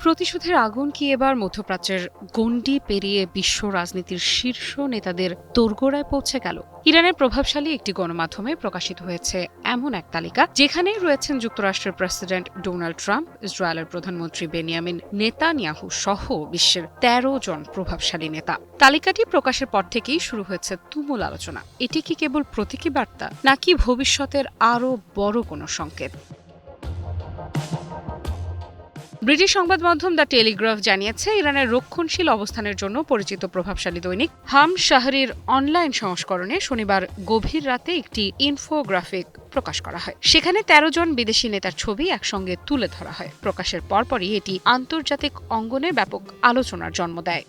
প্রতিশোধের আগুন কি এবার মধ্যপ্রাচ্যের গণ্ডি পেরিয়ে বিশ্ব রাজনীতির শীর্ষ নেতাদের দোরগোড়ায় পৌঁছে গেল? ইরানের প্রভাবশালী একটি গণমাধ্যমে প্রকাশিত হয়েছে এমন এক তালিকা, যেখানে রয়েছেন যুক্তরাষ্ট্রের প্রেসিডেন্ট ডোনাল্ড ট্রাম্প, ইসরায়েলের প্রধানমন্ত্রী বেনিয়ামিন নেতানিয়াহু সহ বিশ্বের ১৩ জন প্রভাবশালী নেতা। তালিকাটি প্রকাশের পর থেকেই শুরু হয়েছে তুমুল আলোচনা। এটি কি কেবল প্রতীকী বার্তা, নাকি ভবিষ্যতের আরও বড় কোনো সংকেত? ব্রিটিশ সংবাদ মাধ্যম দ্য টেলিগ্রাফ জানিয়েছে, ইরানের রক্ষণশীল অবস্থানের জন্য পরিচিত প্রভাবশালী দৈনিক হাম শাহরির অনলাইন সংস্করণে শনিবার গভীর রাতে একটি ইনফোগ্রাফিক প্রকাশ করা হয়। সেখানে ১৩ জন বিদেশি নেতার ছবি একসঙ্গে তুলে ধরা হয়। প্রকাশের পরপরই এটি আন্তর্জাতিক অঙ্গনে ব্যাপক আলোচনার জন্ম দেয়।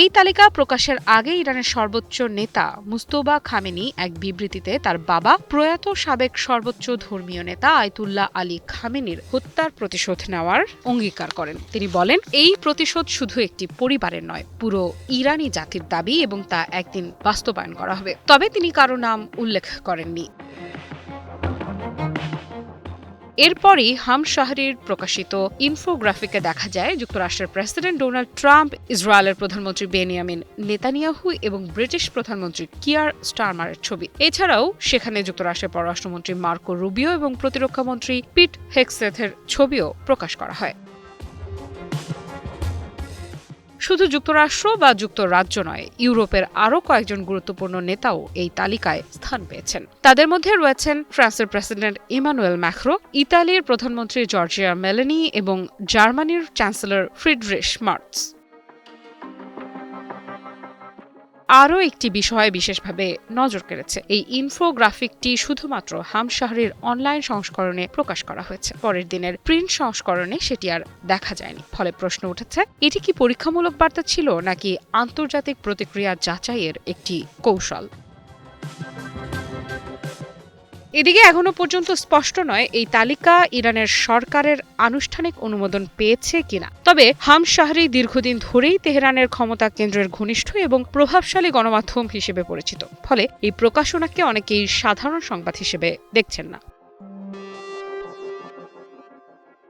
এই তালিকা প্রকাশের আগে ইরানের সর্বোচ্চ নেতা মুস্তফা খামেনি এক বিবৃতিতে তার বাবা, প্রয়াত সাবেক সর্বোচ্চ ধর্মীয় নেতা আয়াতুল্লাহ আলী খামেনির হত্যার প্রতিশোধ নেওয়ার অঙ্গীকার করেন। তিনি বলেন, এই প্রতিশোধ শুধু একটি পরিবারের নয়, পুরো ইরানি জাতির দাবি এবং তা একদিন বাস্তবায়ন করা হবে। তবে তিনি কারো নাম উল্লেখ করেননি। এরপরই হাম শাহরির প্রকাশিত ইনফোগ্রাফিকে দেখা যায় যুক্তরাষ্ট্রের প্রেসিডেন্ট ডোনাল্ড ট্রাম্প, ইসরায়েলের প্রধানমন্ত্রী বেনিয়ামিন নেতানিয়াহু এবং ব্রিটিশ প্রধানমন্ত্রী কিয়ার স্টারমারের ছবি। এছাড়াও সেখানে যুক্তরাষ্ট্রের পররাষ্ট্রমন্ত্রী মার্কো রুবিও এবং প্রতিরক্ষামন্ত্রী পিট হেগসেথের ছবিও প্রকাশ করা হয়। শুধু যুক্তরাষ্ট্র বা যুক্তরাজ্য নয়, ইউরোপের আরও কয়েকজন গুরুত্বপূর্ণ নেতাও এই তালিকায় স্থান পেয়েছেন। তাদের মধ্যে রয়েছেন ফ্রান্সের প্রেসিডেন্ট ইমানুয়েল ম্যাক্রো, ইতালির প্রধানমন্ত্রী জর্জিয়া মেলোনি এবং জার্মানির চ্যান্সেলর ফ্রিডরিশ মার্টস। আরও একটি বিষয়ে বিশেষভাবে নজর কেড়েছে। এই ইনফোগ্রাফিকটি শুধুমাত্র হাম শাহরির অনলাইন সংস্করণে প্রকাশ করা হয়েছে। পরের দিনের প্রিন্ট সংস্করণে সেটি আর দেখা যায়নি। ফলে প্রশ্ন উঠেছে, এটি কি পরীক্ষামূলক বার্তা ছিল, নাকি আন্তর্জাতিক প্রতিক্রিয়া যাচাইয়ের একটি কৌশল? এদিকে এখনো পর্যন্ত স্পষ্ট নয় এই তালিকা ইরানের সরকারের আনুষ্ঠানিক অনুমোদন পেয়েছে কিনা। তবে হাম শাহরি দীর্ঘদিন ধরেই তেহরানের ক্ষমতা কেন্দ্রের ঘনিষ্ঠ এবং প্রভাবশালী গণমাধ্যম হিসেবে পরিচিত। ফলে এই প্রকাশনাকে অনেকেই সাধারণ সংবাদ হিসেবে দেখছেন না।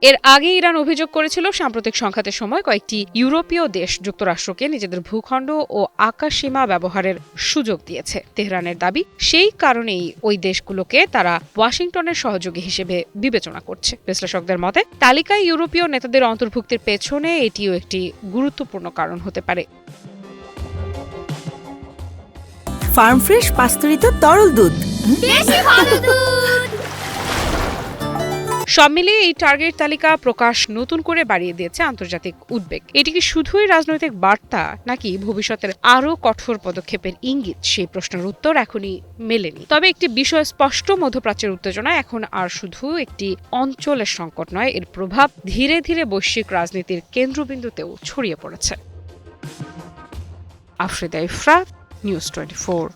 এর আগে ইরান অভিযোগ করেছিল, সাম্প্রতিক সংঘাতের সময় কয়েকটি ইউরোপীয় দেশ যুক্তরাষ্ট্রকে নিজেদের ভূখণ্ড ও আকাশসীমা ব্যবহারের সুযোগ দিয়েছে। তেহরানের দাবি, সেই কারণেই ওই দেশগুলোকে তারা ওয়াশিংটনের সহযোগী হিসেবে বিবেচনা করছে। বিশ্লেষকদের মতে, তালিকায় ইউরোপীয় নেতাদের অন্তর্ভুক্তির পেছনে এটিও একটি গুরুত্বপূর্ণ কারণ হতে পারে। ফার্ম ফ্রেশ পাস্তুরিত তরল দুধ, বেশি ভালো দুধ। সব মিলিয়ে এই টার্গেট তালিকা প্রকাশ নতুন করে বাড়িয়ে দিয়েছে আন্তর্জাতিক উদ্বেগ। এটি কি শুধুই রাজনৈতিক বার্তা, নাকি ভবিষ্যতের আরও কঠোর পদক্ষেপের ইঙ্গিত? সেই প্রশ্নের উত্তর এখনই মেলেনি। তবে একটি বিষয় স্পষ্ট, মধ্যপ্রাচ্যের উত্তেজনা এখন আর শুধু একটি অঞ্চলের সংকট নয়, এর প্রভাব ধীরে ধীরে বৈশ্বিক রাজনীতির কেন্দ্রবিন্দুতেও ছড়িয়ে পড়েছে। আফ্রিদা ইফরাত, নিউজ 24।